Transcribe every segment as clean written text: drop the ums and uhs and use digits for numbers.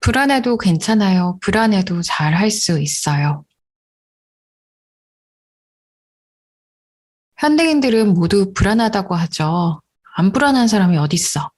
불안해도 괜찮아요. 불안해도 잘 할 수 있어요. 현대인들은 모두 불안하다고 하죠. 안 불안한 사람이 어딨어.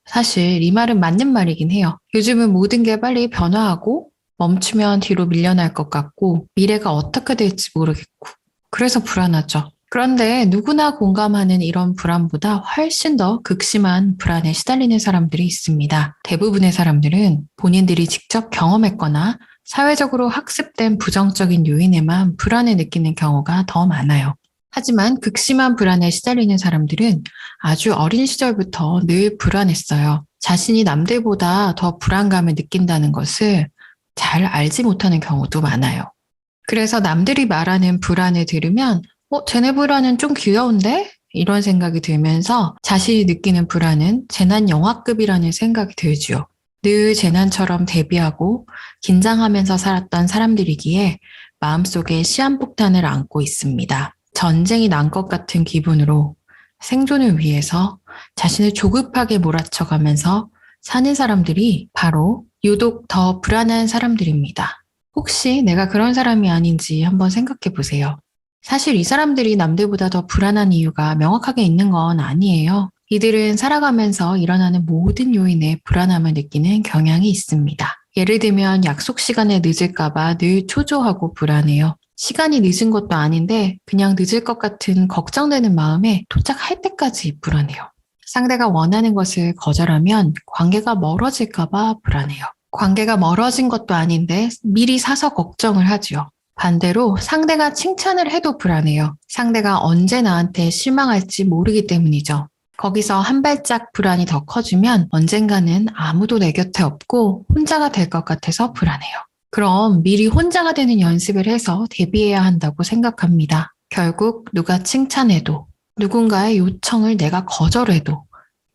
사실 이 말은 맞는 말이긴 해요. 요즘은 모든 게 빨리 변화하고 멈추면 뒤로 밀려날 것 같고 미래가 어떻게 될지 모르겠고 그래서 불안하죠. 그런데 누구나 공감하는 이런 불안보다 훨씬 더 극심한 불안에 시달리는 사람들이 있습니다. 대부분의 사람들은 본인들이 직접 경험했거나 사회적으로 학습된 부정적인 요인에만 불안을 느끼는 경우가 더 많아요. 하지만 극심한 불안에 시달리는 사람들은 아주 어린 시절부터 늘 불안했어요. 자신이 남들보다 더 불안감을 느낀다는 것을 잘 알지 못하는 경우도 많아요. 그래서 남들이 말하는 불안을 들으면, 쟤네 불안은 좀 귀여운데? 이런 생각이 들면서 자신이 느끼는 불안은 재난 영화급이라는 생각이 들지요. 늘 재난처럼 대비하고 긴장하면서 살았던 사람들이기에 마음속에 시한폭탄을 안고 있습니다. 전쟁이 난 것 같은 기분으로 생존을 위해서 자신을 조급하게 몰아쳐가면서 사는 사람들이 바로 유독 더 불안한 사람들입니다. 혹시 내가 그런 사람이 아닌지 한번 생각해 보세요. 사실 이 사람들이 남들보다 더 불안한 이유가 명확하게 있는 건 아니에요. 이들은 살아가면서 일어나는 모든 요인에 불안함을 느끼는 경향이 있습니다. 예를 들면 약속 시간에 늦을까봐 늘 초조하고 불안해요. 시간이 늦은 것도 아닌데 그냥 늦을 것 같은 걱정되는 마음에 도착할 때까지 불안해요. 상대가 원하는 것을 거절하면 관계가 멀어질까봐 불안해요. 관계가 멀어진 것도 아닌데 미리 사서 걱정을 하죠. 반대로 상대가 칭찬을 해도 불안해요. 상대가 언제 나한테 실망할지 모르기 때문이죠. 거기서 한 발짝 불안이 더 커지면 언젠가는 아무도 내 곁에 없고 혼자가 될 것 같아서 불안해요. 그럼 미리 혼자가 되는 연습을 해서 대비해야 한다고 생각합니다. 결국 누가 칭찬해도 누군가의 요청을 내가 거절해도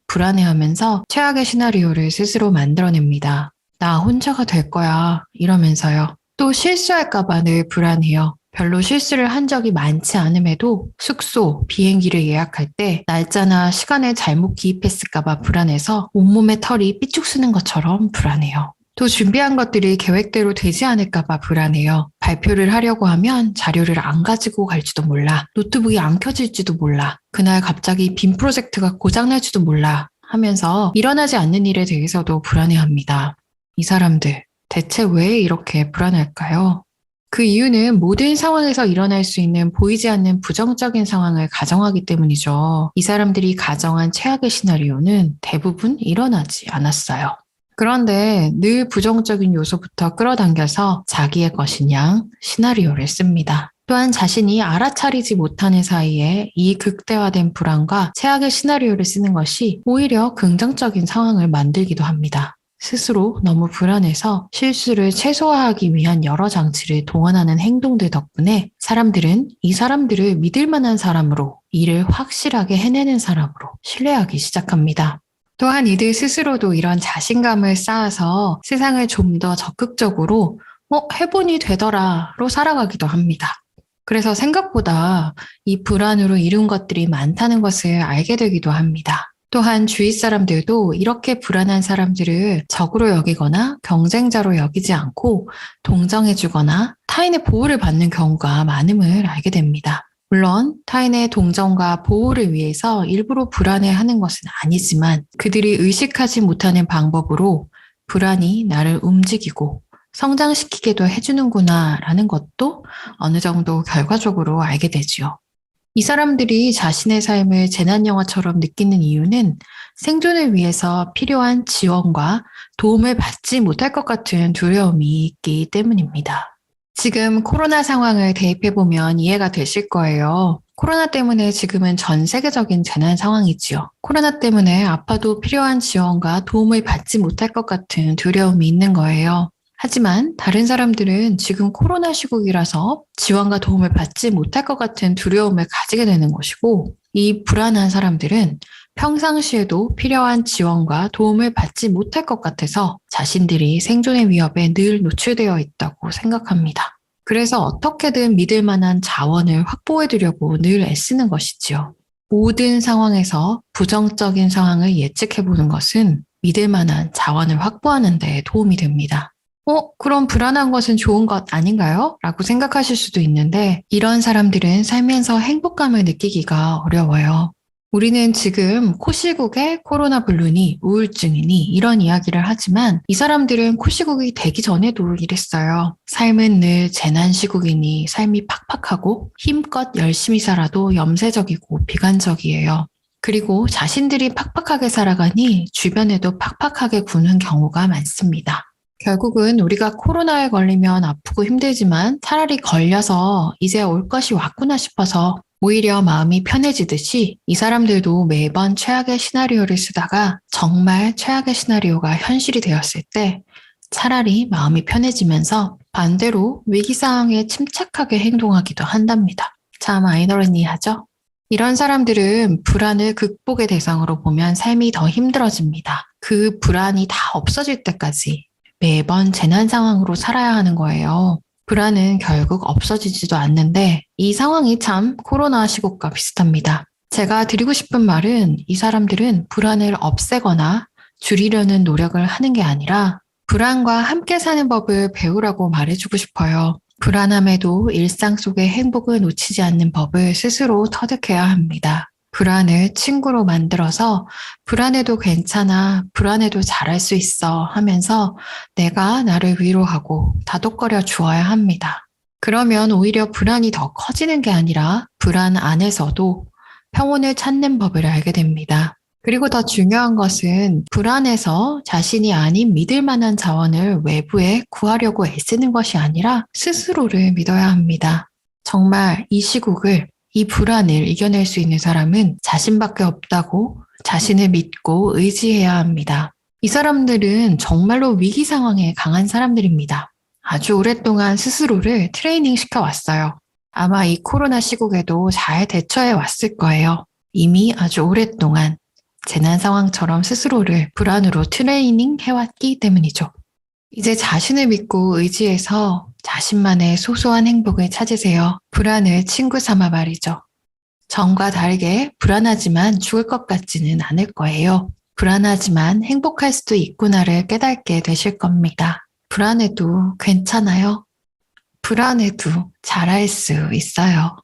불안해하면서 최악의 시나리오를 스스로 만들어냅니다. 나 혼자가 될 거야 이러면서요. 또 실수할까봐 늘 불안해요. 별로 실수를 한 적이 많지 않음에도 숙소, 비행기를 예약할 때 날짜나 시간을 잘못 기입했을까봐 불안해서 온몸에 털이 삐죽 쓰는 것처럼 불안해요. 또 준비한 것들이 계획대로 되지 않을까봐 불안해요. 발표를 하려고 하면 자료를 안 가지고 갈지도 몰라. 노트북이 안 켜질지도 몰라. 그날 갑자기 빔 프로젝트가 고장날지도 몰라. 하면서 일어나지 않는 일에 대해서도 불안해합니다. 이 사람들, 대체 왜 이렇게 불안할까요? 그 이유는 모든 상황에서 일어날 수 있는 보이지 않는 부정적인 상황을 가정하기 때문이죠. 이 사람들이 가정한 최악의 시나리오는 대부분 일어나지 않았어요. 그런데 늘 부정적인 요소부터 끌어당겨서 자기의 것인 양 시나리오를 씁니다. 또한 자신이 알아차리지 못하는 사이에 이 극대화된 불안과 최악의 시나리오를 쓰는 것이 오히려 긍정적인 상황을 만들기도 합니다. 스스로 너무 불안해서 실수를 최소화하기 위한 여러 장치를 동원하는 행동들 덕분에 사람들은 이 사람들을 믿을 만한 사람으로, 일을 확실하게 해내는 사람으로 신뢰하기 시작합니다. 또한 이들 스스로도 이런 자신감을 쌓아서 세상을 좀 더 적극적으로 해보니 되더라로 살아가기도 합니다. 그래서 생각보다 이 불안으로 이룬 것들이 많다는 것을 알게 되기도 합니다. 또한 주위 사람들도 이렇게 불안한 사람들을 적으로 여기거나 경쟁자로 여기지 않고 동정해주거나 타인의 보호를 받는 경우가 많음을 알게 됩니다. 물론 타인의 동정과 보호를 위해서 일부러 불안해하는 것은 아니지만 그들이 의식하지 못하는 방법으로 불안이 나를 움직이고 성장시키게도 해주는구나 라는 것도 어느 정도 결과적으로 알게 되지요. 이 사람들이 자신의 삶을 재난영화처럼 느끼는 이유는 생존을 위해서 필요한 지원과 도움을 받지 못할 것 같은 두려움이 있기 때문입니다. 지금 코로나 상황을 대입해보면 이해가 되실 거예요. 코로나 때문에 지금은 전 세계적인 재난 상황이지요. 코로나 때문에 아파도 필요한 지원과 도움을 받지 못할 것 같은 두려움이 있는 거예요. 하지만 다른 사람들은 지금 코로나 시국이라서 지원과 도움을 받지 못할 것 같은 두려움을 가지게 되는 것이고, 이 불안한 사람들은 평상시에도 필요한 지원과 도움을 받지 못할 것 같아서 자신들이 생존의 위협에 늘 노출되어 있다고 생각합니다. 그래서 어떻게든 믿을 만한 자원을 확보해두려고 늘 애쓰는 것이지요. 모든 상황에서 부정적인 상황을 예측해보는 것은 믿을 만한 자원을 확보하는 데 도움이 됩니다. 그럼 불안한 것은 좋은 것 아닌가요? 라고 생각하실 수도 있는데 이런 사람들은 살면서 행복감을 느끼기가 어려워요. 우리는 지금 코시국에 코로나 블루니 우울증이니 이런 이야기를 하지만 이 사람들은 코시국이 되기 전에도 이랬어요. 삶은 늘 재난 시국이니 삶이 팍팍하고 힘껏 열심히 살아도 염세적이고 비관적이에요. 그리고 자신들이 팍팍하게 살아가니 주변에도 팍팍하게 구는 경우가 많습니다. 결국은 우리가 코로나에 걸리면 아프고 힘들지만 차라리 걸려서 이제 올 것이 왔구나 싶어서 오히려 마음이 편해지듯이 이 사람들도 매번 최악의 시나리오를 쓰다가 정말 최악의 시나리오가 현실이 되었을 때 차라리 마음이 편해지면서 반대로 위기 상황에 침착하게 행동하기도 한답니다. 참 아이러니하죠? 이런 사람들은 불안을 극복의 대상으로 보면 삶이 더 힘들어집니다. 그 불안이 다 없어질 때까지 매번 재난 상황으로 살아야 하는 거예요. 불안은 결국 없어지지도 않는데 이 상황이 참 코로나 시국과 비슷합니다. 제가 드리고 싶은 말은 이 사람들은 불안을 없애거나 줄이려는 노력을 하는 게 아니라 불안과 함께 사는 법을 배우라고 말해주고 싶어요. 불안함에도 일상 속의 행복을 놓치지 않는 법을 스스로 터득해야 합니다. 불안을 친구로 만들어서 불안해도 괜찮아, 불안해도 잘할 수 있어 하면서 내가 나를 위로하고 다독거려 주어야 합니다. 그러면 오히려 불안이 더 커지는 게 아니라 불안 안에서도 평온을 찾는 법을 알게 됩니다. 그리고 더 중요한 것은 불안해서 자신이 아닌 믿을 만한 자원을 외부에 구하려고 애쓰는 것이 아니라 스스로를 믿어야 합니다. 정말 이 시국을 이 불안을 이겨낼 수 있는 사람은 자신밖에 없다고 자신을 믿고 의지해야 합니다. 이 사람들은 정말로 위기 상황에 강한 사람들입니다. 아주 오랫동안 스스로를 트레이닝 시켜왔어요. 아마 이 코로나 시국에도 잘 대처해 왔을 거예요. 이미 아주 오랫동안 재난 상황처럼 스스로를 불안으로 트레이닝 해왔기 때문이죠. 이제 자신을 믿고 의지해서 자신만의 소소한 행복을 찾으세요. 불안을 친구 삼아 말이죠. 전과 다르게 불안하지만 죽을 것 같지는 않을 거예요. 불안하지만 행복할 수도 있구나를 깨닫게 되실 겁니다. 불안해도 괜찮아요. 불안해도 잘할 수 있어요.